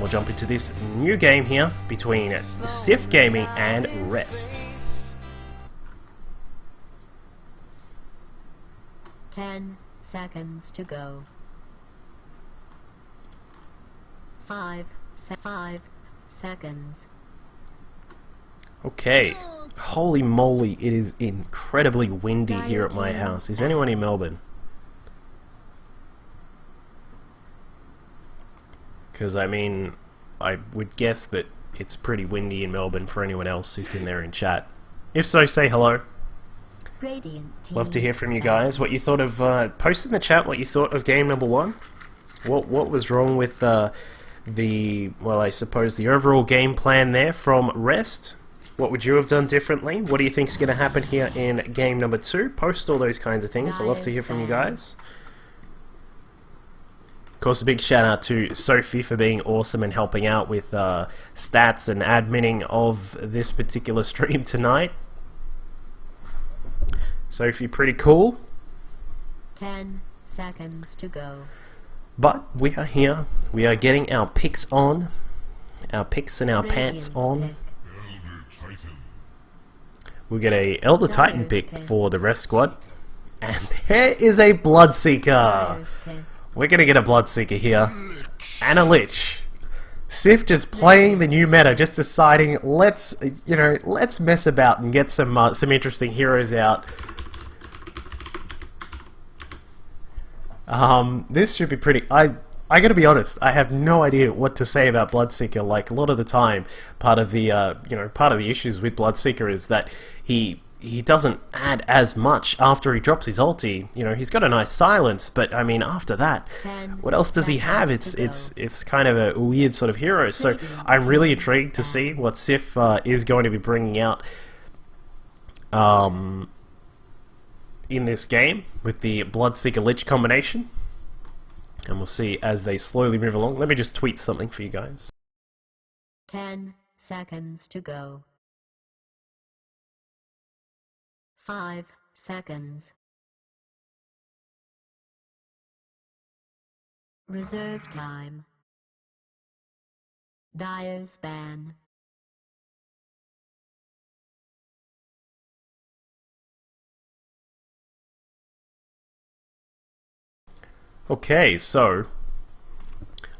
we'll jump into this new game here between SYF Gaming and Rest. 10 seconds to go. 5 seconds. Okay. Holy moly, it is incredibly windy here at my house. Is anyone in Melbourne? Because, I mean, I would guess that it's pretty windy in Melbourne for anyone else who's in there in chat. If so, say hello. Love to hear from you guys. What you thought of, post in the chat what you thought of game number 1. What was wrong with well, I suppose the overall game plan there from Rest? What would you have done differently? What do you think is going to happen here in game number 2? Post all those kinds of things. I'd love to hear from you guys. Of course, a big shout out to Sophie for being awesome and helping out with stats and adminning of this particular stream tonight. Sophie, pretty cool. 10 seconds to go. But we are here. We are getting our picks on. Our picks and our pants on. We'll get a Elder Titan pick for the Rest squad. And there is a Bloodseeker. We're going to get a Bloodseeker here. And a Lich. SYF just playing the new meta, just deciding let's mess about and get some interesting heroes out. This should be pretty. I gotta be honest. I have no idea what to say about Bloodseeker. Like a lot of the time, part of the part of the issues with Bloodseeker is that he doesn't add as much after he drops his ulti. You know, he's got a nice silence, but I mean after that, what else does he have? It's kind of a weird sort of hero. So I'm really intrigued to see what SYF is going to be bringing out. In this game with the Bloodseeker Lich combination, and we'll see as they slowly move along. Let me just tweet something for you guys. 10 seconds to go. 5 seconds. Reserve time. Dyer's ban. Okay, so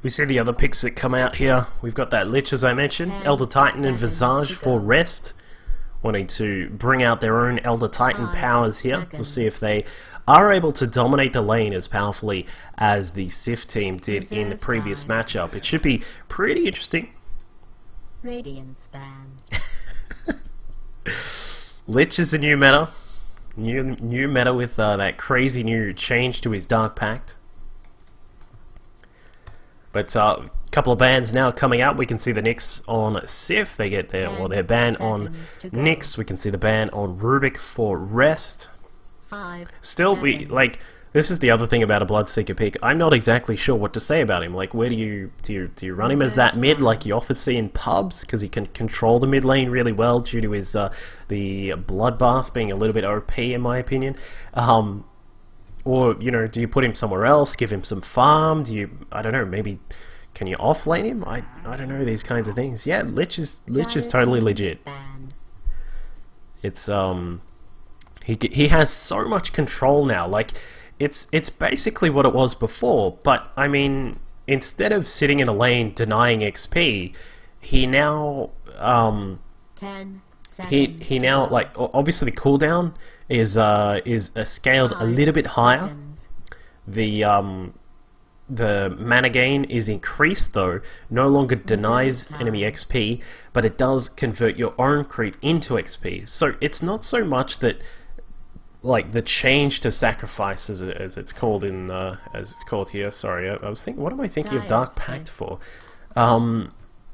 we see the other picks that come out here. We've got that Lich, as I mentioned, Elder Titan and Visage for Rest, wanting to bring out their own Elder Titan powers here. We'll see if they are able to dominate the lane as powerfully as the SYF team did in the previous matchup. It should be pretty interesting. Radiance ban. Lich is the new meta. New meta with that crazy new change to his Dark Pact. But a couple of bans now coming out. We can see the Nyx on SYF. They get their ban on Nyx. We can see the ban on Rubik for Rest. Still, this is the other thing about a Bloodseeker pick. I'm not exactly sure what to say about him. Like, where do you run him as that mid, like you often see in pubs, because he can control the mid lane really well due to his the Bloodbath being a little bit OP in my opinion. Or, you know, do you put him somewhere else, give him some farm? Do you, I don't know, maybe, can you offlane him? I don't know, these kinds of things. Yeah, Lich is totally legit. It's, he has so much control now, like, it's basically what it was before, but, I mean, instead of sitting in a lane denying XP, he now, 10 he now, like, obviously the cooldown is scaled a little bit higher. The mana gain is increased though, no longer denies enemy XP, but it does convert your own creep into XP. So it's not so much that, like, the change to sacrifice as it's called in as it's called here. Sorry, I was thinking, what am I thinking of Dark Pact for?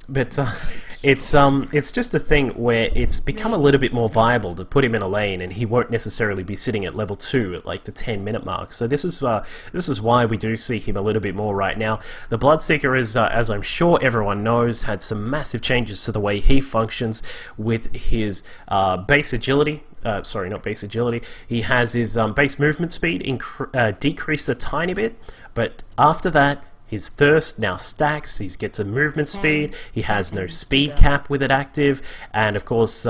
But it's just a thing where it's become a little bit more viable to put him in a lane, and he won't necessarily be sitting at level 2 at like the 10-minute mark. So this is why we do see him a little bit more right now. The Bloodseeker is, as I'm sure everyone knows, had some massive changes to the way he functions with his base agility. Sorry, not base agility. He has his base movement speed decreased a tiny bit, but after that, His thirst now stacks, he gets a movement speed, he has no speed cap with it active, and of course,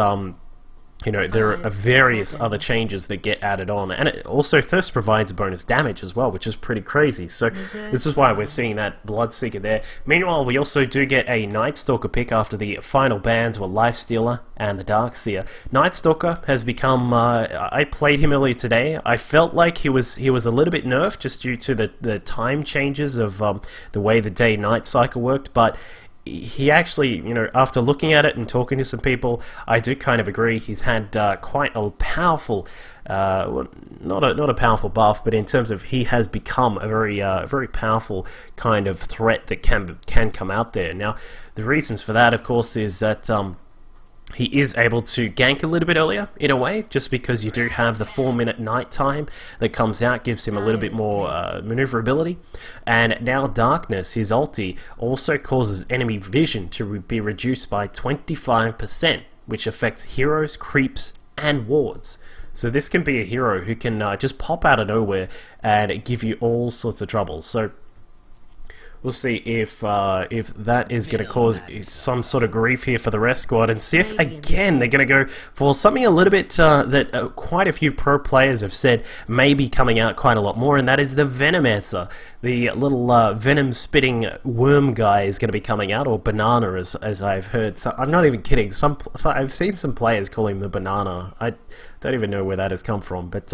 you know, there are various other changes that get added on, and it also thirst provides bonus damage as well, which is pretty crazy. So this is why we're seeing that Bloodseeker there. Meanwhile, we also do get a Night Stalker pick after the final bans were Lifestealer and the Darkseer. Night Stalker has become, I played him earlier today. I felt like he was a little bit nerfed just due to the time changes of the way the day-night cycle worked, but he actually, you know, after looking at it and talking to some people, I do kind of agree. He's had quite a powerful, not a powerful buff, but in terms of he has become a very powerful kind of threat that can come out there. Now, the reasons for that, of course, is that he is able to gank a little bit earlier, in a way, just because you do have the 4-minute night time that comes out, gives him a little bit more maneuverability. And now Darkness, his ulti, also causes enemy vision to be reduced by 25%, which affects heroes, creeps, and wards. So this can be a hero who can just pop out of nowhere and give you all sorts of trouble. So we'll see if that is going to cause some sort of grief here for the rest squad. And SYF, again, they're going to go for something a little bit that quite a few pro players have said may be coming out quite a lot more, and that is the Venomancer. The little venom-spitting worm guy is going to be coming out, or Banana, as I've heard. So I'm not even kidding. I've seen some players call him the Banana. I don't even know where that has come from, but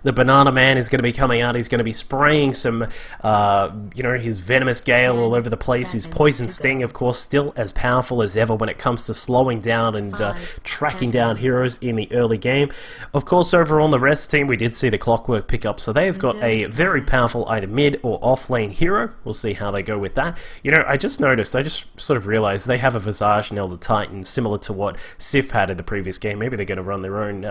the Banana Man is going to be coming out. He's going to be spraying some, you know, his Venomous Gale all over the place. His Poison Sting, of course, still as powerful as ever when it comes to slowing down and tracking down heroes in the early game. Of course, over on the rest team, we did see the Clockwork pick up, so they've got a very powerful either mid or off lane hero. We'll see how they go with that. You know, I just sort of realized they have a Visage and Elder Titan similar to what SYF had in the previous game. Maybe they're going to run their own,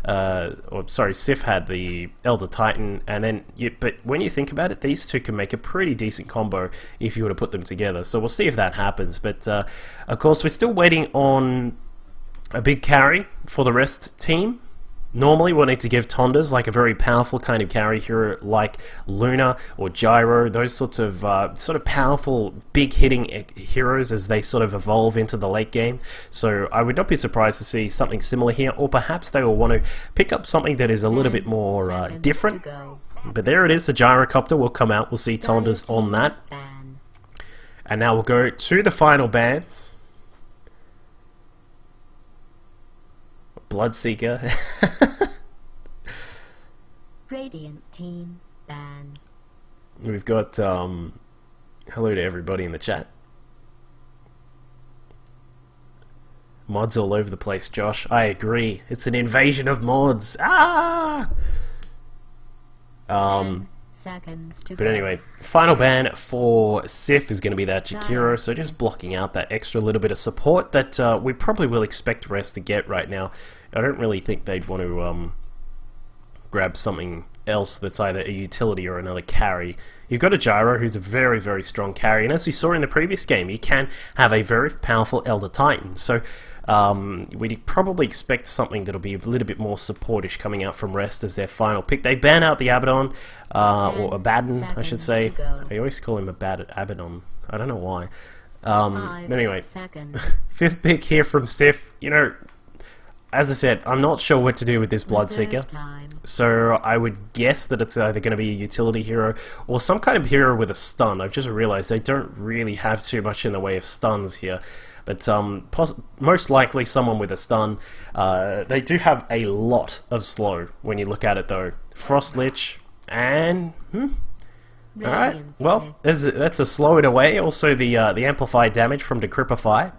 SYF had the Elder Titan, and then but when you think about it, these two can make a pretty decent combo if you were to put them together. So we'll see if that happens. But of course, we're still waiting on a big carry for the rest team. Normally, we'll need to give Tondas like a very powerful kind of carry hero like Luna or Gyro, those sorts of powerful, big-hitting heroes as they sort of evolve into the late game. So I would not be surprised to see something similar here, or perhaps they will want to pick up something that is a little bit more different. But there it is, the Gyrocopter will come out. We'll see Tondas on that. And now we'll go to the final bans. Bloodseeker. Radiant team ban. We've got hello to everybody in the chat. Mods all over the place, Josh. I agree. It's an invasion of mods. Ah! 10 seconds to But go. anyway, final ban for SYF is going to be that Jakiro, so just blocking out that extra little bit of support that we probably will expect Rest to get right now. I don't really think they'd want to grab something else that's either a utility or another carry. You've got a Gyro who's a very, very strong carry, and as we saw in the previous game, you can have a very powerful Elder Titan. So we'd probably expect something that'll be a little bit more supportish coming out from Rest as their final pick. They ban out the Abaddon, or Abaddon, I should say. I always call him Abaddon. I don't know why. But anyway, fifth pick here from SYF. You know, as I said, I'm not sure what to do with this Bloodseeker. So I would guess that it's either going to be a utility hero or some kind of hero with a stun. I've just realized they don't really have too much in the way of stuns here. But most likely someone with a stun. They do have a lot of slow when you look at it though. Frost Lich and... Alright, well, that's a slow in a way. Also the amplified damage from Decrypify.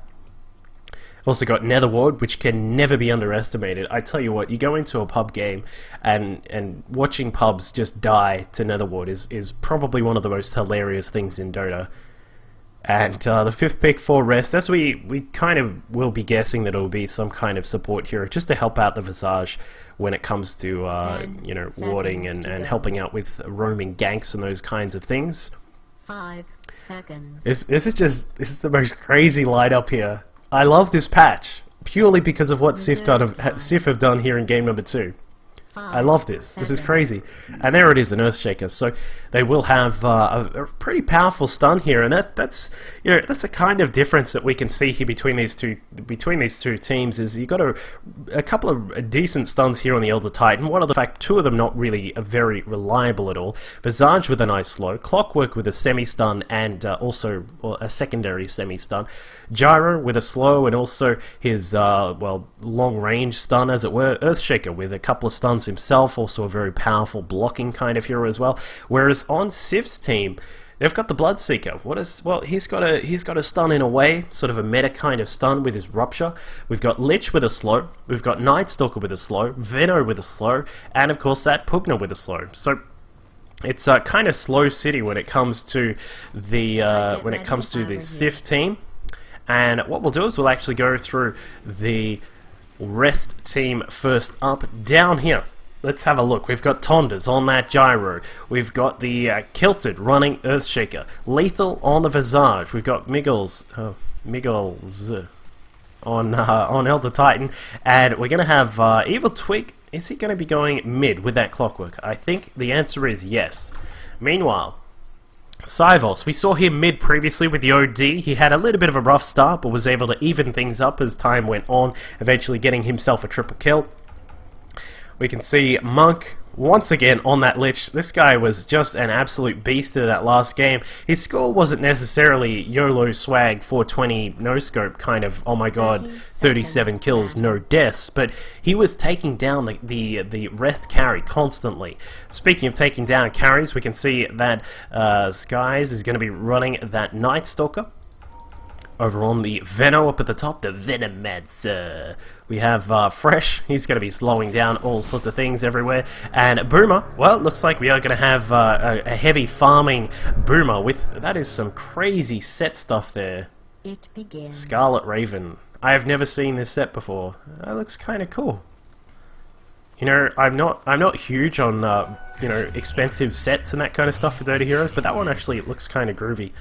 Also got Nether Ward, which can never be underestimated. I tell you what, you go into a pub game and watching pubs just die to Nether Ward is probably one of the most hilarious things in Dota. And the fifth pick for Rest, as we kind of will be guessing that it will be some kind of support hero, just to help out the Visage when it comes to you know, warding and helping out with roaming ganks and those kinds of things. 5 seconds. This is the most crazy lineup here. I love this patch purely because of what SYF have done here in game number 2. I love this. This is crazy. And there it is, an Earthshaker. So they will have a pretty powerful stun here, and that's that's a kind of difference that we can see here between these two teams. Is you got a couple of decent stuns here on the Elder Titan. One of the fact, two of them not really very reliable at all. Visage with a nice slow, Clockwork with a semi-stun, and also a secondary semi-stun. Gyro with a slow, and also his long-range stun, as it were. Earthshaker with a couple of stuns himself, also a very powerful blocking kind of hero as well. Whereas on SYF's team, they've got the Bloodseeker. He's got a stun in a way, sort of a meta kind of stun with his Rupture. We've got Lich with a slow, we've got Nightstalker with a slow, Veno with a slow, and of course that Pugna with a slow. So it's a kind of slow city when it comes to the SYF team. And what we'll do is we'll actually go through the rest team first up. Down here, let's have a look. We've got Tondas on that Gyro. We've got the Kilted running Earthshaker. Lethal on the Visage. We've got Miggles on Elder Titan. And we're going to have Evil Twig. Is he going to be going mid with that Clockwork? I think the answer is yes. Meanwhile, SYF, we saw him mid previously with the OD. He had a little bit of a rough start, but was able to even things up as time went on, eventually getting himself a triple kill. We can see Monk once again on that Lich. This guy was just an absolute beast in that last game. His score wasn't necessarily YOLO swag 420 no scope kind of, oh my god, 37 kills, no deaths, but he was taking down the rest carry constantly. Speaking of taking down carries, we can see that Skies is going to be running that Nightstalker. Over on the Veno up at the top, the Venomancer. We have Fresh, he's going to be slowing down all sorts of things everywhere. And Boomer, well, it looks like we are going to have a heavy farming Boomer with, that is some crazy set stuff there. It begins. Scarlet Raven. I have never seen this set before. That looks kind of cool. You know, I'm not huge on, expensive sets and that kind of stuff for Dota Heroes, but that one actually looks kind of groovy.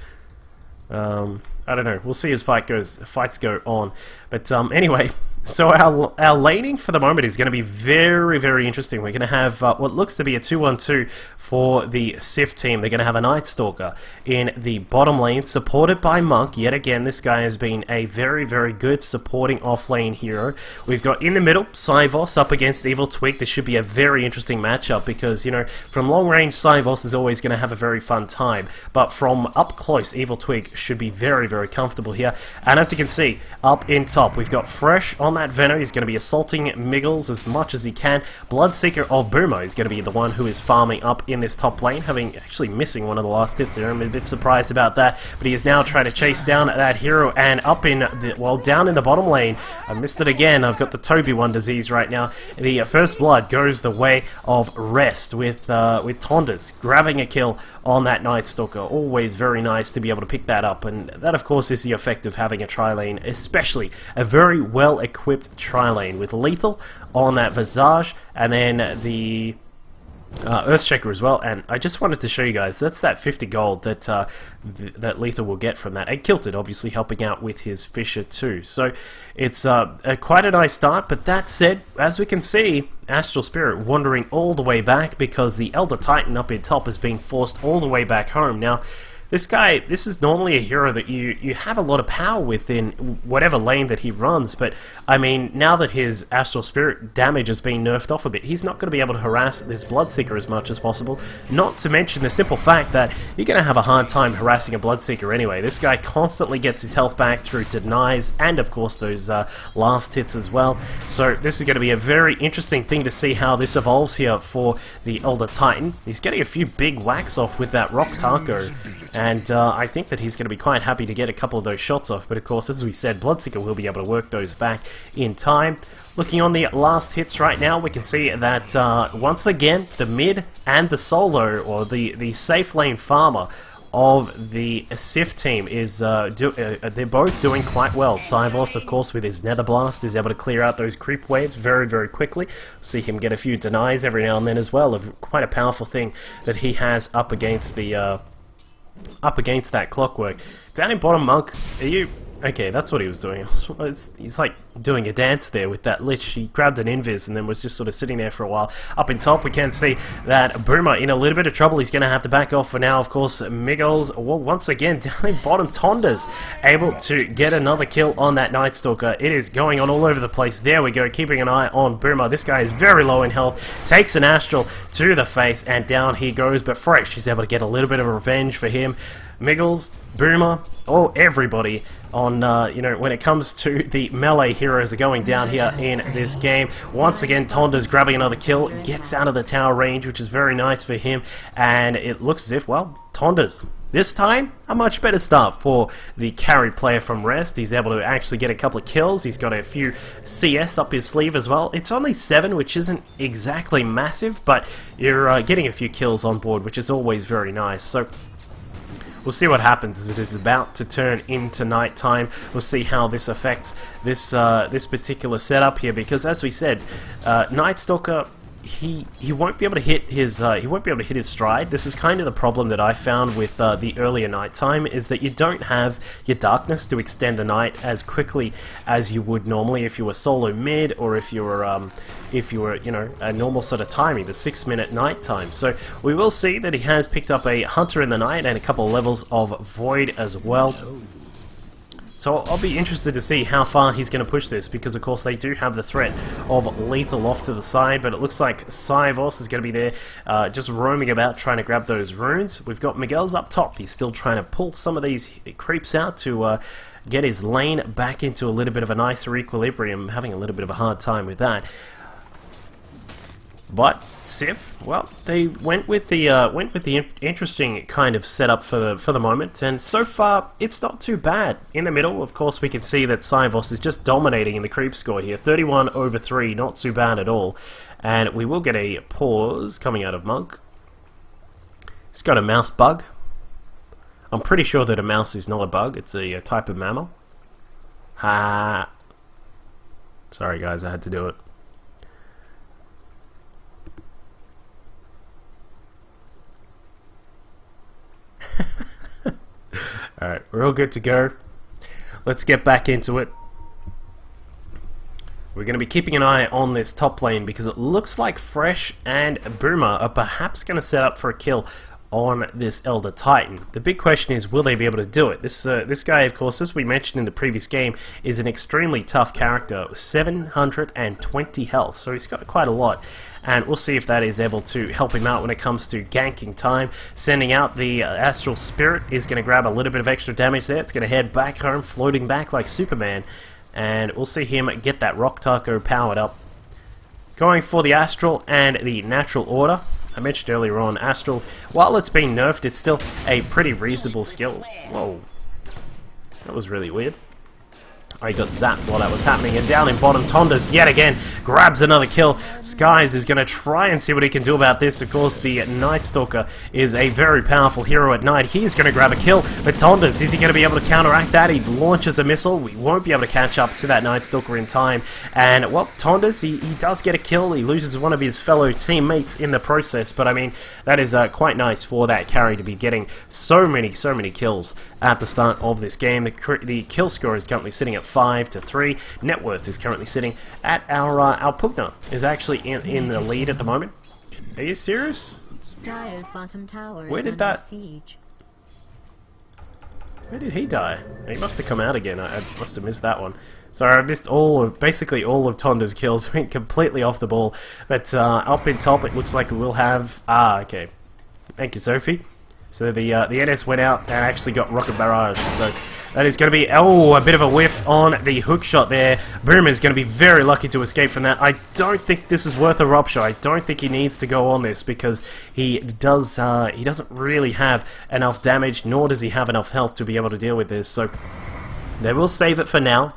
I don't know. We'll see as fights go on. But anyway, so our laning for the moment is going to be very, very interesting. We're going to have what looks to be a 2-1-2 for the SYF team. They're going to have a Nightstalker in the bottom lane, supported by Monk. Yet again, this guy has been a very, very good supporting off-lane hero. We've got in the middle, SYF up against Evil Twig. This should be a very interesting matchup because, you know, from long range, SYF is always going to have a very fun time. But from up close, Evil Twig should be very, very comfortable here. And as you can see, up in top, we've got Fresh on that Veno. He's going to be assaulting Miggles as much as he can. Bloodseeker of Boomer is going to be the one who is farming up in this top lane, actually missing one of the last hits there. I'm a bit surprised about that, but he is now trying to chase down that hero, and up in down in the bottom lane. I missed it again. I've got the Toby one disease right now. The first blood goes the way of Rest with Tondas grabbing a kill on that Nightstalker. Always very nice to be able to pick that up, and that of course is the effect of having a tri-lane, especially a very well equipped tri-lane with Lethal on that Visage, and then the Earthshaker as well. And I just wanted to show you guys, that's that 50 gold that that Lethal will get from that, and Kilted obviously helping out with his Fisher too. So it's quite a nice start. But that said, as we can see, Astral Spirit wandering all the way back because the Elder Titan up in top has been forced all the way back home. Now this guy, this is normally a hero that you have a lot of power with in whatever lane that he runs, but I mean, now that his Astral Spirit damage has been nerfed off a bit, he's not going to be able to harass this Bloodseeker as much as possible, not to mention the simple fact that you're going to have a hard time harassing a Bloodseeker anyway. This guy constantly gets his health back through denies, and of course those last hits as well, so this is going to be a very interesting thing to see how this evolves here for the Elder Titan. He's getting a few big whacks off with that Rock Taco, and I think that he's going to be quite happy to get a couple of those shots off. But of course, as we said, Bloodseeker will be able to work those back in time. Looking on the last hits right now, we can see that once again, the mid and the solo, or the safe lane farmer of the SYF team is they're both doing quite well. SYF, of course, with his Nether Blast is able to clear out those creep waves very, very quickly. See him get a few denies every now and then as well. Quite a powerful thing that he has up against the that Clockwork. Down in bottom, Monk, are Okay, that's what he was doing. He's like doing a dance there with that lich. He grabbed an invis and then was just sort of sitting there for a while. Up in top, we can see that Boomer in a little bit of trouble. He's going to have to back off for now. Of course, Miguel's, well, once again, down in bottom. Tonda's able to get another kill on that Night Stalker. It is going on all over the place. There we go, keeping an eye on Boomer. This guy is very low in health. Takes an Astral to the face, and down he goes. But Fresh is able to get a little bit of revenge for him. Miggles, Boomer, everybody on, you know, when it comes to the melee heroes are going down here in this game. Once again, Tonda's grabbing another kill, gets out of the tower range, which is very nice for him, and it looks as if, well, Tonda's this time a much better start for the carry player from Rest. He's able to actually get a couple of kills. He's got a few CS up his sleeve as well. It's only 7, which isn't exactly massive, but you're getting a few kills on board, which is always very nice. So we'll see what happens as it is about to turn into night time. We'll see how this affects this this particular setup here, because as we said, Night Stalker, he won't be able to hit his stride. This is kind of the problem that I found with the earlier nighttime, is that you don't have your darkness to extend the night as quickly as you would normally if you were solo mid, or if you were you know, a normal sort of timing, the 6-minute night time. So we will see that he has picked up a Hunter in the Night and a couple of levels of Void as well. So I'll be interested to see how far he's going to push this, because of course they do have the threat of lethal off to the side, but it looks like SYF is going to be there just roaming about trying to grab those runes. We've got Miguel's up top. He's still trying to pull some of these creeps out to get his lane back into a little bit of a nicer equilibrium, having a little bit of a hard time with that. But SYF, well, they went with the interesting kind of setup for the moment, and so far it's not too bad. In the middle, of course, we can see that SYF is just dominating in the creep score here, 31/3, not too bad at all. And we will get a pause coming out of Monk. He's got a mouse bug. I'm pretty sure that a mouse is not a bug; it's a type of mammal. Ha! Sorry, guys, I had to do it. Alright, we're all good to go. Let's get back into it. We're going to be keeping an eye on this top lane, because it looks like Fresh and Boomer are perhaps going to set up for a kill on this Elder Titan. The big question is, will they be able to do it? This guy, of course, as we mentioned in the previous game, is an extremely tough character, 720 health, so he's got quite a lot. And we'll see if that is able to help him out when it comes to ganking time. Sending out the Astral Spirit is going to grab a little bit of extra damage there. It's going to head back home, floating back like Superman. And we'll see him get that Rock Taco powered up. Going for the Astral and the Natural Order. I mentioned earlier on, Astral, while it's been nerfed, it's still a pretty reasonable skill. Whoa. That was really weird. Oh, he got zapped while that was happening, and down in bottom, Tonda's yet again grabs another kill. Skies is going to try and see what he can do about this. Of course, the Night Stalker is a very powerful hero at night. He's going to grab a kill, but Tonda's, is he going to be able to counteract that? He launches a missile. We won't be able to catch up to that Night Stalker in time. And, well, Tonda's, he does get a kill. He loses one of his fellow teammates in the process, but I mean, that is quite nice for that carry to be getting so many kills at the start of this game. The kill score is currently sitting at 5-3. Net worth is currently sitting at our Pugna is actually in the lead at the moment. Are you serious? Dyer's bottom tower Where is did under that? siege. Where did he die? He must have come out again. I must have missed that one. Sorry, I missed basically all of Tonda's kills. Went completely off the ball. But up in top, it looks like we will have. Okay. Thank you, Sophie. So the NS went out and actually got Rocket Barrage. So that is going to be, a bit of a whiff on the hook shot there. Boomer is going to be very lucky to escape from that. I don't think this is worth a rupture. I don't think he needs to go on this, because he doesn't really have enough damage, nor does he have enough health to be able to deal with this. So they will save it for now,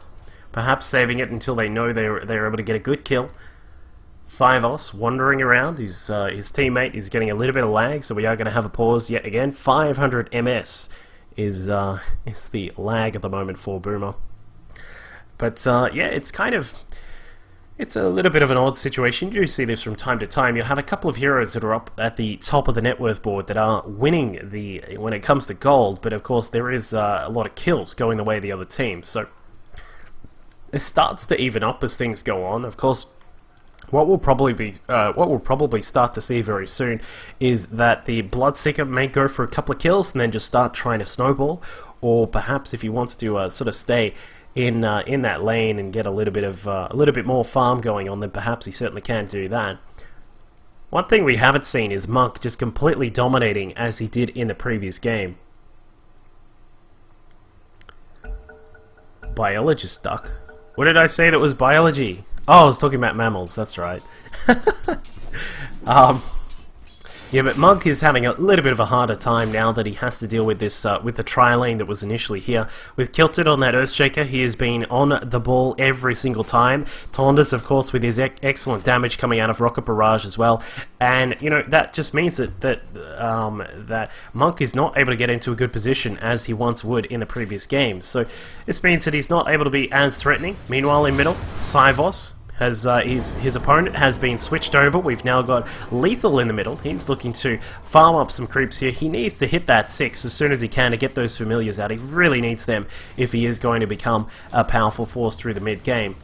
perhaps saving it until they know they're able to get a good kill. SYF wandering around, his teammate is getting a little bit of lag, so we are going to have a pause yet again. 500 ms is the lag at the moment for Boomer. But yeah, it's kind of It's a little bit of an odd situation. You do see this from time to time. You'll have a couple of heroes that are up at the top of the net worth board that are winning when it comes to gold, but of course there is a lot of kills going the way of the other team. So it starts to even up as things go on. Of course, what we'll probably start to see very soon is that the Bloodseeker may go for a couple of kills and then just start trying to snowball, or perhaps if he wants to sort of stay in that lane and get a little bit more farm going on, then perhaps he certainly can do that. One thing we haven't seen is Monk just completely dominating as he did in the previous game. Biologist duck. What did I say that was biology? Oh, I was talking about mammals, that's right. Yeah, but Monk is having a little bit of a harder time now that he has to deal with this, with the tri-lane that was initially here. With Kilted on that Earthshaker, he has been on the ball every single time. Tondas, of course, with his excellent damage coming out of Rocket Barrage as well. And, you know, that just means that Monk is not able to get into a good position as he once would in the previous games. So this means that he's not able to be as threatening. Meanwhile, in middle, SYF has his opponent has been switched over. We've now got Lethal in the middle. He's looking to farm up some creeps here. He needs to hit that 6 as soon as he can to get those familiars out. He really needs them if he is going to become a powerful force through the mid game.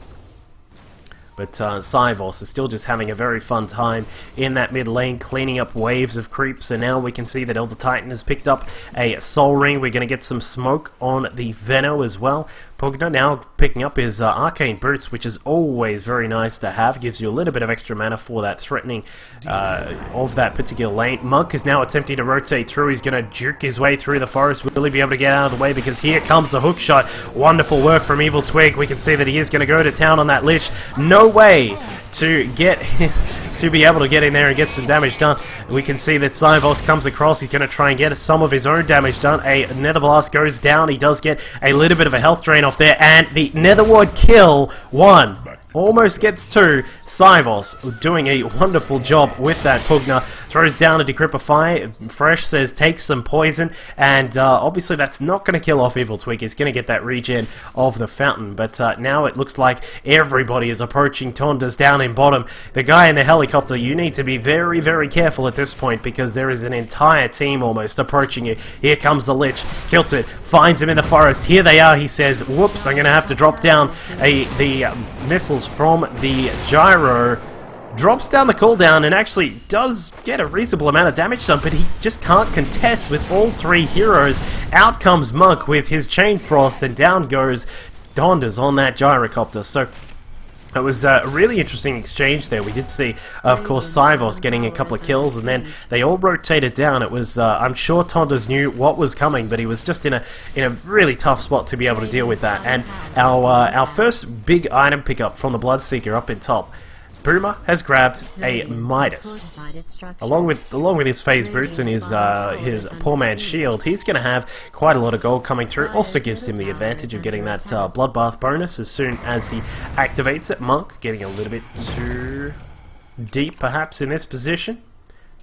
But SYF is still just having a very fun time in that mid lane, cleaning up waves of creeps, and now we can see that Elder Titan has picked up a Soul Ring. We're going to get some smoke on the Veno as well. Pugna now picking up his Arcane Boots, which is always very nice to have. Gives you a little bit of extra mana for that threatening of that particular lane. Monk is now attempting to rotate through. He's going to juke his way through the forest. Will he be able to get out of the way? Because here comes the hook shot. Wonderful work from Evil Twig. We can see that he is going to go to town on that Lich. No way to get to be able to get in there and get some damage done. We can see that SYF comes across. He's going to try and get some of his own damage done. A Nether Blast goes down. He does get a little bit of a health drain off there, and the Nether Ward kill 1. Almost gets 2. SYF doing a wonderful job with that Pugna. Throws down a Decrypify. Fresh says take some poison, and obviously that's not going to kill off Evil Twig. He's going to get that regen of the fountain, but now it looks like everybody is approaching Tondas down in bottom. The guy in the helicopter, you need to be very, very careful at this point because there is an entire team almost approaching you. Here comes the Lich. Kilted finds him in the forest. Here they are, he says. Whoops, I'm going to have to drop down the missiles from the gyro. Drops down the cooldown and actually does get a reasonable amount of damage done, but he just can't contest with all 3 heroes. Out comes Monk with his Chain Frost, and down goes Dondas on that gyrocopter. So it was a really interesting exchange there. We did see, of course, SYF getting a couple of kills, and then they all rotated down. It was, I'm sure Tondas knew what was coming, but he was just in a really tough spot to be able to deal with that. And our first big item pickup from the Bloodseeker up in top, Boomer has grabbed a Midas. Along with his phase boots and his poor man's shield, he's going to have quite a lot of gold coming through. Also gives him the advantage of getting that bloodbath bonus as soon as he activates it. Monk getting a little bit too deep perhaps in this position.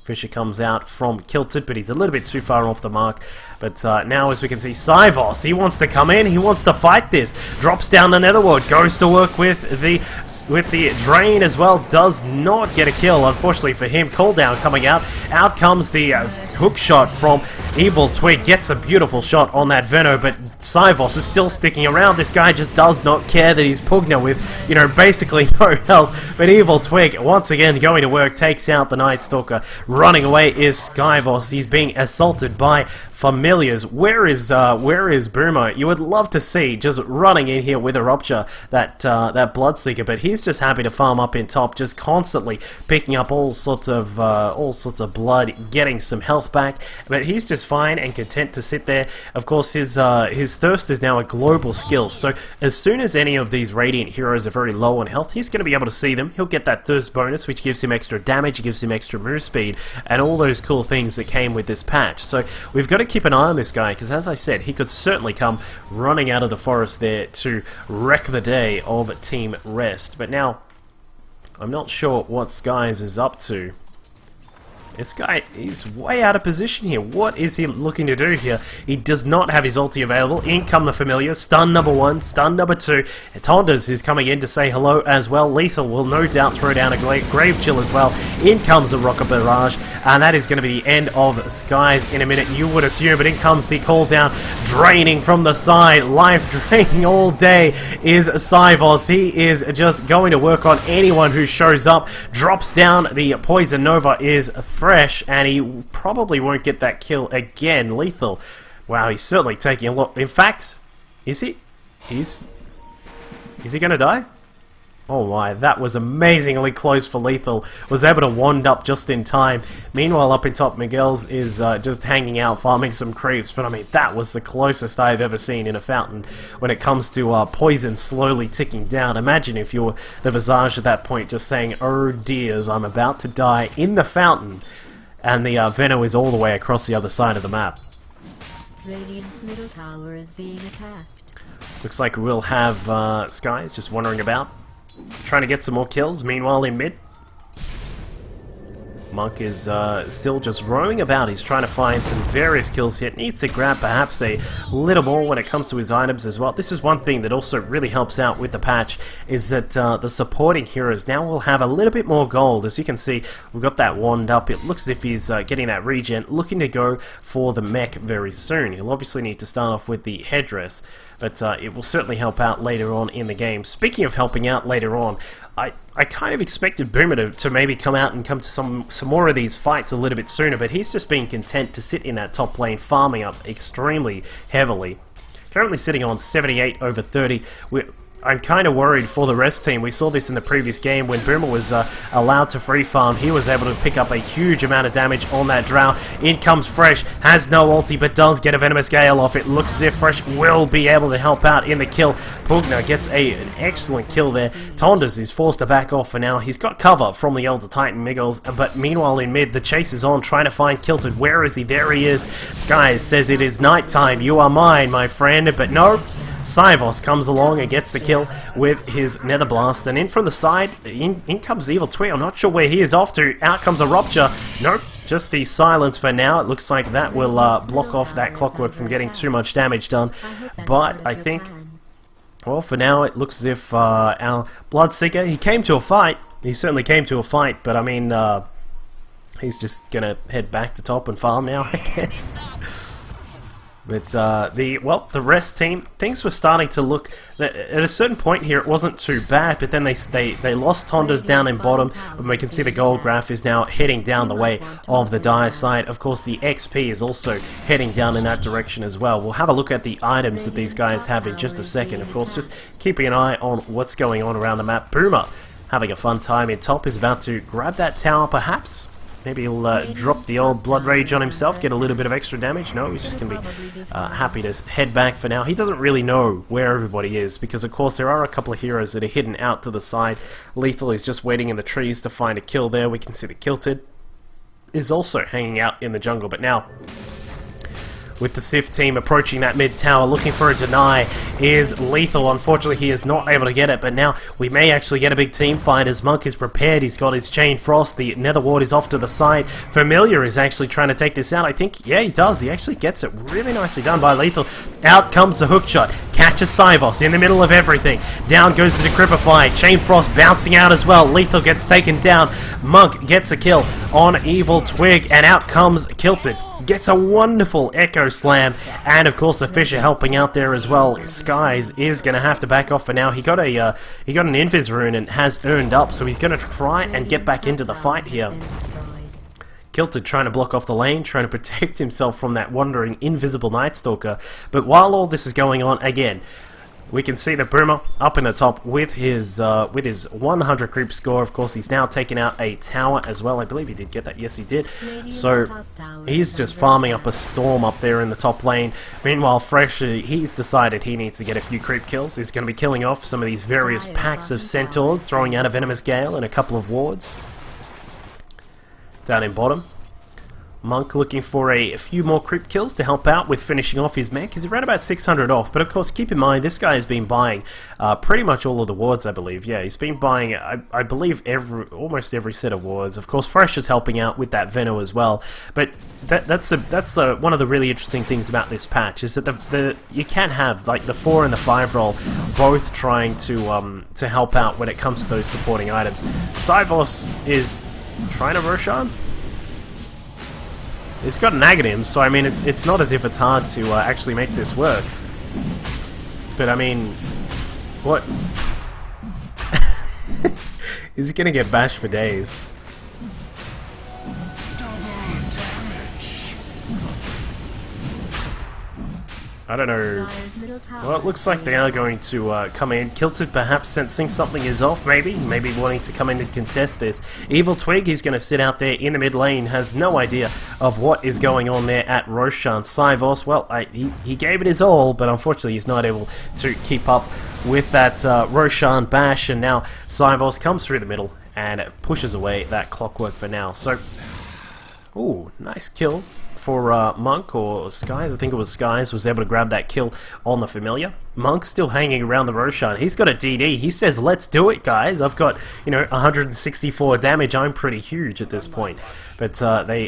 Fisher comes out from Kilted, but he's a little bit too far off the mark. But now, as we can see, SYF, he wants to come in, he wants to fight this. Drops down the Netherworld, goes to work with the Drain as well. Does not get a kill, unfortunately for him. Cooldown coming out. Out comes the hook shot from Evil Twig. Gets a beautiful shot on that Veno, but SYF is still sticking around. This guy just does not care that he's Pugna with, you know, basically no health. But Evil Twig, once again, going to work, takes out the Night Stalker. Running away is SYF. He's being assaulted by familiars. Where is Boomer? You would love to see just running in here with a Rupture that Bloodseeker, but he's just happy to farm up in top, just constantly picking up all sorts of blood, getting some health back. But he's just fine and content to sit there. Of course, his thirst is now a global skill, so as soon as any of these Radiant heroes are very low on health, he's going to be able to see them. He'll get that thirst bonus, which gives him extra damage, gives him extra move speed, and all those cool things that came with this patch. So we've got to keep an eye on this guy, because as I said, he could certainly come running out of the forest there to wreck the day of Team Rest. But now, I'm not sure what Skies is up to. This guy is way out of position here. What is he looking to do here? He does not have his ulti available. In come the familiar. Stun number 1, stun number 2. Tondas is coming in to say hello as well. Lethal will no doubt throw down a grave chill as well. In comes the rocket barrage, and that is going to be the end of Skies in a minute, you would assume. But in comes the call down, draining from the side. Life draining all day is SYF. He is just going to work on anyone who shows up. Drops down the Poison Nova is fresh, and he probably won't get that kill again. Lethal, wow, he's certainly taking a lot. In fact, is he? Is he gonna die? Oh my, that was amazingly close for Lethal. Was able to wand up just in time. Meanwhile, up in top, Miguel's is just hanging out, farming some creeps. But I mean, that was the closest I've ever seen in a fountain when it comes to poison slowly ticking down. Imagine if you were the Visage at that point just saying, "Oh dears, I'm about to die in the fountain." And the Veno is all the way across the other side of the map. Radiant's middle tower is being attacked. Looks like we'll have Skies just wandering about, trying to get some more kills. Meanwhile, in mid, Monk is still just roaming about. He's trying to find some various kills here. Needs to grab perhaps a little more when it comes to his items as well. This is one thing that also really helps out with the patch, is that the supporting heroes now will have a little bit more gold. As you can see, we've got that wand up. It looks as if he's getting that regen, looking to go for the mech very soon. He'll obviously need to start off with the headdress, but it will certainly help out later on in the game. Speaking of helping out later on, I kind of expected Boomer to maybe come out and come to some more of these fights a little bit sooner, but he's just been content to sit in that top lane, farming up extremely heavily. Currently sitting on 78 over 30. I'm kind of worried for the rest team. We saw this in the previous game when Boomer was allowed to free farm. He was able to pick up a huge amount of damage on that Drow. In comes Fresh, has no ulti but does get a Venomous Gale off. It looks as if Fresh will be able to help out in the kill. Pugna gets an excellent kill there. Tondas is forced to back off for now. He's got cover from the Elder Titan Miggles, but meanwhile in mid, the chase is on, trying to find Kilted. Where is he? There he is. Skies says it is nighttime. You are mine, my friend, but no. SYF comes along and gets the kill with his Nether Blast, and in from the side, in comes Evil Twig. I'm not sure where he is off to. Out comes a Rupture. Nope, just the silence for now. It looks like that will block off that Clockwork from getting too much damage done. But I think, well, for now it looks as if our Bloodseeker, he came to a fight. He certainly came to a fight, but I mean, he's just gonna head back to top and farm now, I guess. But the rest team, things were starting to look, at a certain point here it wasn't too bad, but then they lost Tondas down in bottom, and we can see the gold graph is now heading down the way of the dire side. Of course the XP is also heading down in that direction as well. We'll have a look at the items that these guys have in just a second. Of course, just keeping an eye on what's going on around the map. Boomer having a fun time in top, is about to grab that tower perhaps. Maybe he'll drop the old Blood Rage on himself, get a little bit of extra damage. No, he's just going to be happy to head back for now. He doesn't really know where everybody is, because of course there are a couple of heroes that are hidden out to the side. Lethal is just waiting in the trees to find a kill there. We can see the Kilted is also hanging out in the jungle, but now with the SYF team approaching that mid tower, looking for a deny, is Lethal. Unfortunately, he is not able to get it, but now we may actually get a big team fight as Monk is prepared. He's got his Chain Frost, the Nether Ward is off to the side. Familiar is actually trying to take this out. I think, yeah, he does. He actually gets it. Really nicely done by Lethal. Out comes the hook shot. Catches SYF in the middle of everything. Down goes the Decrypify. Chain Frost bouncing out as well. Lethal gets taken down. Monk gets a kill on Evil Twig, and out comes Kilted. Gets a wonderful Echo Slam, and of course the Fisher helping out there as well. Skies is going to have to back off for now. He got an Invis rune and has earned up, so he's going to try and get back into the fight here. Kilted trying to block off the lane, trying to protect himself from that wandering invisible Night Stalker. But while all this is going on, again, we can see the Boomer up in the top with his 100 creep score. Of course, he's now taken out a tower as well. I believe he did get that. Yes, he did. So he's just farming up a storm up there in the top lane. Meanwhile, Fresh, he's decided he needs to get a few creep kills. He's going to be killing off some of these various packs of Centaurs, throwing out a Venomous Gale and a couple of wards. Down in bottom, Monk looking for a few more creep kills to help out with finishing off his mech. He's around about 600 off, but of course keep in mind this guy has been buying pretty much all of the wards, I believe. Yeah, he's been buying, I believe, almost every set of wards. Of course Fresh is helping out with that Veno as well, but that's one of the really interesting things about this patch is that you can have like the 4 and the 5 roll both trying to help out when it comes to those supporting items. Syvos is trying to Roshan. It's got negatives, so I mean it's not as if it's hard to actually make this work. But I mean, what? He's gonna get bashed for days. I don't know. Well, it looks like they are going to come in. Kilted perhaps sensing something is off, maybe wanting to come in and contest this. Evil Twig, he's going to sit out there in the mid lane, has no idea of what is going on there at Roshan. Syvos, well, he gave it his all, but unfortunately he's not able to keep up with that Roshan bash, and now Syvos comes through the middle and pushes away that Clockwork for now. So, ooh, nice kill for Monk, or Skies, I think it was Skies, was able to grab that kill on the Familiar. Monk still hanging around the Roshan. He's got a DD. He says, let's do it, guys. I've got, 164 damage. I'm pretty huge at this point. But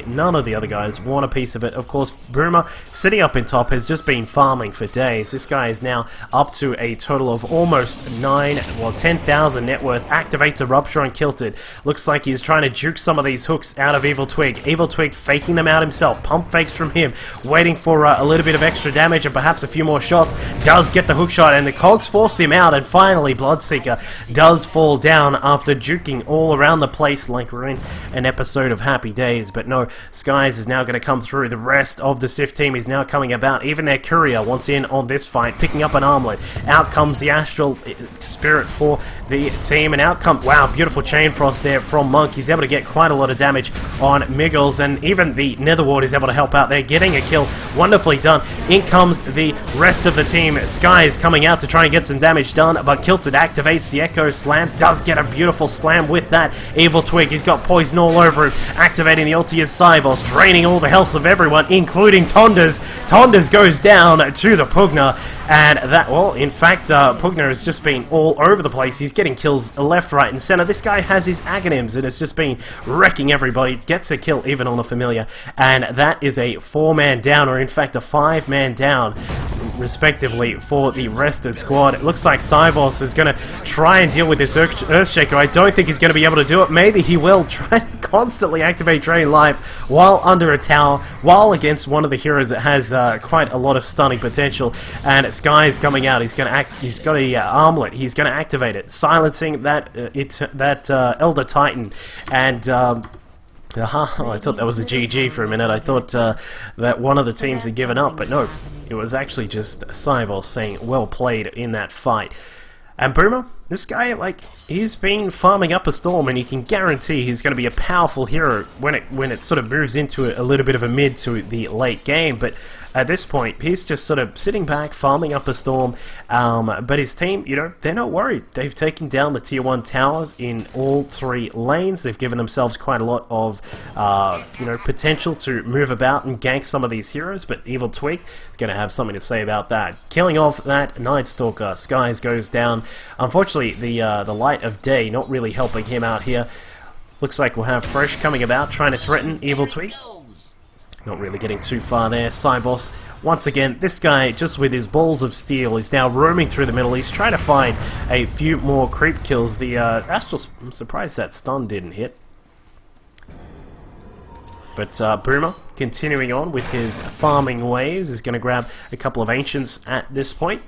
none of the other guys want a piece of it. Of course, Boomer, sitting up in top, has just been farming for days. This guy is now up to a total of almost 10,000 net worth. Activates a Rupture on Kilted. Looks like he's trying to juke some of these hooks out of Evil Twig. Evil Twig faking them out himself. Pump fakes from him. Waiting for a little bit of extra damage and perhaps a few more shots. Does get the hook shot, and the cogs force him out, and finally Bloodseeker does fall down after juking all around the place like we're in an episode of Happy Days. But no, Skies is now going to come through. The rest of the SYF team is now coming about. Even their courier wants in on this fight, picking up an armlet. Out comes the Astral Spirit for the team, and out comes, wow, beautiful Chain Frost there from Monk. He's able to get quite a lot of damage on Miggles, and even the Nether Ward is able to help out there, getting a kill. Wonderfully done. In comes the rest of the team. Skies coming out to try and get some damage done, but Kilted activates the Echo Slam, does get a beautiful slam with that. Evil Twig, he's got poison all over him, activating the ulti as Syvos, draining all the health of everyone, including Tondas. Tondas goes down to the Pugna, and that, well, in fact, Pugna has just been all over the place. He's getting kills left, right, and center. This guy has his Aghanims and has just been wrecking everybody, gets a kill even on a Familiar, and that is a 4-man down, or in fact a 5-man down, respectively, for the rest of the squad. It looks like Syvos is going to try and deal with this Earthshaker. I don't think he's going to be able to do it. Maybe he will try and constantly activate Drain Life while under a tower, while against one of the heroes that has quite a lot of stunning potential. And Sky is coming out. He's got a armlet. He's going to activate it, silencing that Elder Titan. And I thought that was a GG for a minute. I thought that one of the teams had given up, but no. It was actually just Syvos saying, well played in that fight. And Boomer, this guy, like, he's been farming up a storm, and you can guarantee he's going to be a powerful hero when it sort of moves into a little bit of a mid to the late game. But at this point, he's just sort of sitting back, farming up a storm, but his team, they're not worried. They've taken down the tier 1 towers in all 3 lanes. They've given themselves quite a lot of, potential to move about and gank some of these heroes, but Evil Twig is going to have something to say about that. Killing off that Night Stalker, Skies goes down. Unfortunately, the light of day not really helping him out here. Looks like we'll have Fresh coming about, trying to threaten Evil Twig. Not really getting too far there. Syvos, once again, this guy, just with his balls of steel, is now roaming through the middle. He's trying to find a few more creep kills. The Astral, I'm surprised that stun didn't hit. But Boomer, continuing on with his farming ways, is going to grab a couple of Ancients at this point.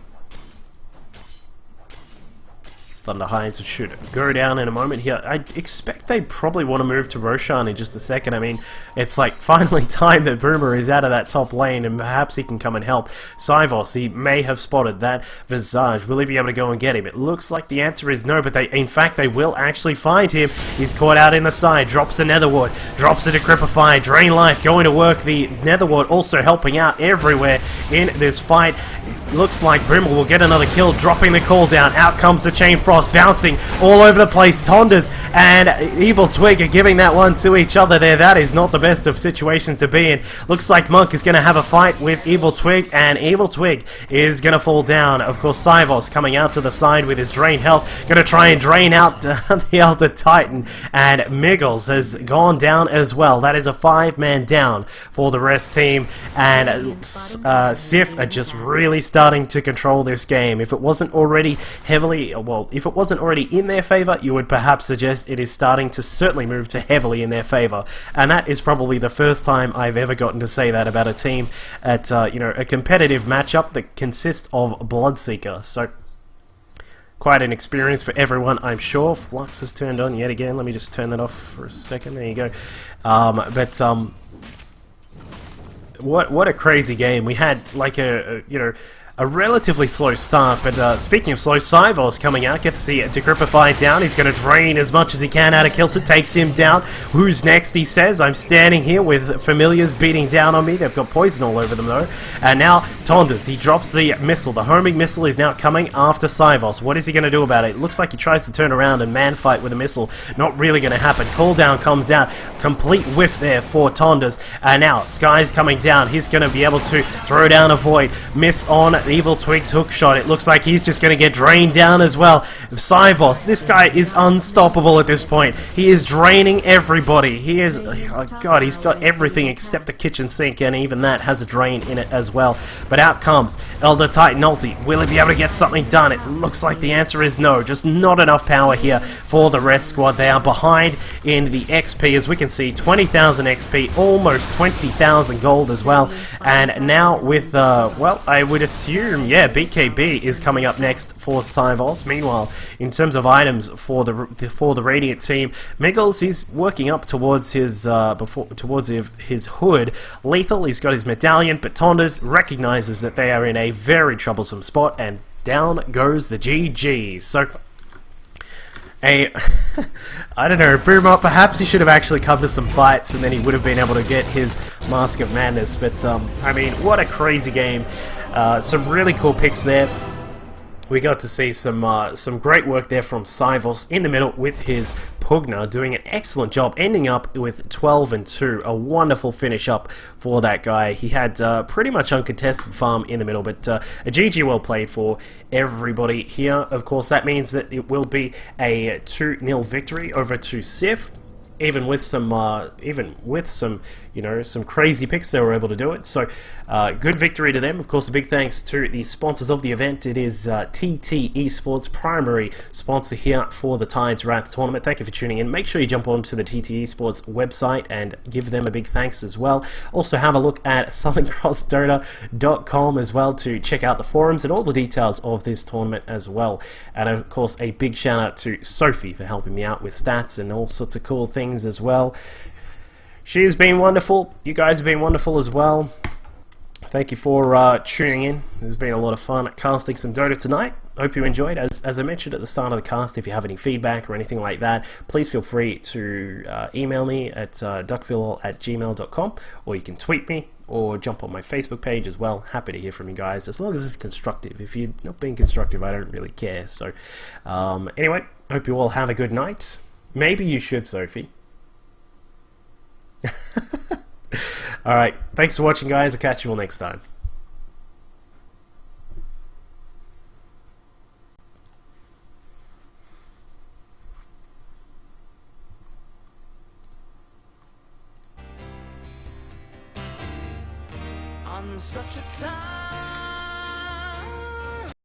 Thunder Hides should go down in a moment here. I expect they probably want to move to Roshan in just a second. I mean, it's like finally time that Boomer is out of that top lane, and perhaps he can come and help. Syvos, he may have spotted that Visage. Will he be able to go and get him? It looks like the answer is no, but in fact they will actually find him. He's caught out in the side, drops the Nether Ward, drops the Decrepify, Drain Life going to work. The Nether Ward also helping out everywhere in this fight. Looks like Brimble will get another kill, dropping the cooldown. Out comes the Chain Frost, bouncing all over the place. Tondas and Evil Twig are giving that one to each other there. That is not the best of situations to be in. Looks like Monk is going to have a fight with Evil Twig, and Evil Twig is going to fall down. Of course, Syvos coming out to the side with his drained health, going to try and drain out the Elder Titan, and Miggles has gone down as well. That is a 5-man down for the rest team, and SYF are just really starting to control this game. If it wasn't already if it wasn't already in their favor, you would perhaps suggest it is starting to certainly move to heavily in their favor, and that is probably the first time I've ever gotten to say that about a team at a competitive matchup that consists of Bloodseeker. So quite an experience for everyone, I'm sure. Flux has turned on yet again. Let me just turn that off for a second. There you go. What a crazy game. We had like a relatively slow start, but speaking of slow, Syvos coming out, gets the Decrypify down. He's going to drain as much as he can out of Kilter, takes him down. Who's next, he says. I'm standing here with familiars beating down on me. They've got poison all over them though. And now Tondas, he drops the missile. The homing missile is now coming after Syvos. What is he going to do about it? It looks like he tries to turn around and man fight with a missile. Not really going to happen. Cooldown comes out. Complete whiff there for Tondas. And now Sky's coming down. He's going to be able to throw down a void. Miss on Evil Twig's hook shot. It looks like he's just going to get drained down as well. Syvos, this guy is unstoppable at this point. He is draining everybody. He is, oh god, he's got everything except the kitchen sink, and even that has a drain in it as well. But out comes Elder Titan ulti. Will he be able to get something done? It looks like the answer is no. Just not enough power here for the rest squad. They are behind in the XP, as we can see, 20,000 XP, almost 20,000 gold as well. And now with, well, I would assume, yeah, BKB is coming up next for Syvos. Meanwhile, in terms of items for the Radiant team, Miggles, he's working up towards his his hood. Lethal, he's got his medallion, but Tondas recognizes that they are in a very troublesome spot, and down goes the GG. So I don't know, Boomer, perhaps he should have actually come to some fights and then he would have been able to get his Mask of Madness, but I mean, what a crazy game. Some really cool picks there. We got to see some great work there from Syvos in the middle with his Pugna, doing an excellent job, ending up with 12-2, a wonderful finish up for that guy. He had pretty much uncontested farm in the middle, but a GG well played for everybody here. Of course, that means that it will be a 2-0 victory over to SYF. Even with some, some crazy picks, they were able to do it. So, good victory to them. Of course, a big thanks to the sponsors of the event. It is TT Esports, primary sponsor here for the Tides Wrath tournament. Thank you for tuning in. Make sure you jump onto the TT Esports website and give them a big thanks as well. Also, have a look at southernCrossDota.com as well to check out the forums and all the details of this tournament as well. And of course, a big shout out to Sophie for helping me out with stats and all sorts of cool things as well. She's been wonderful. You guys have been wonderful as well. Thank you for tuning in. There's been a lot of fun casting some Dota tonight. Hope you enjoyed. As I mentioned at the start of the cast, if you have any feedback or anything like that, please feel free to email me at duckville@gmail.com, or you can tweet me or jump on my Facebook page as well. Happy to hear from you guys, as long as it's constructive. If you're not being constructive, I don't really care. So anyway, hope you all have a good night. Maybe you should, Sophie. Alright, thanks for watching, guys. I'll catch you all next time. On such a time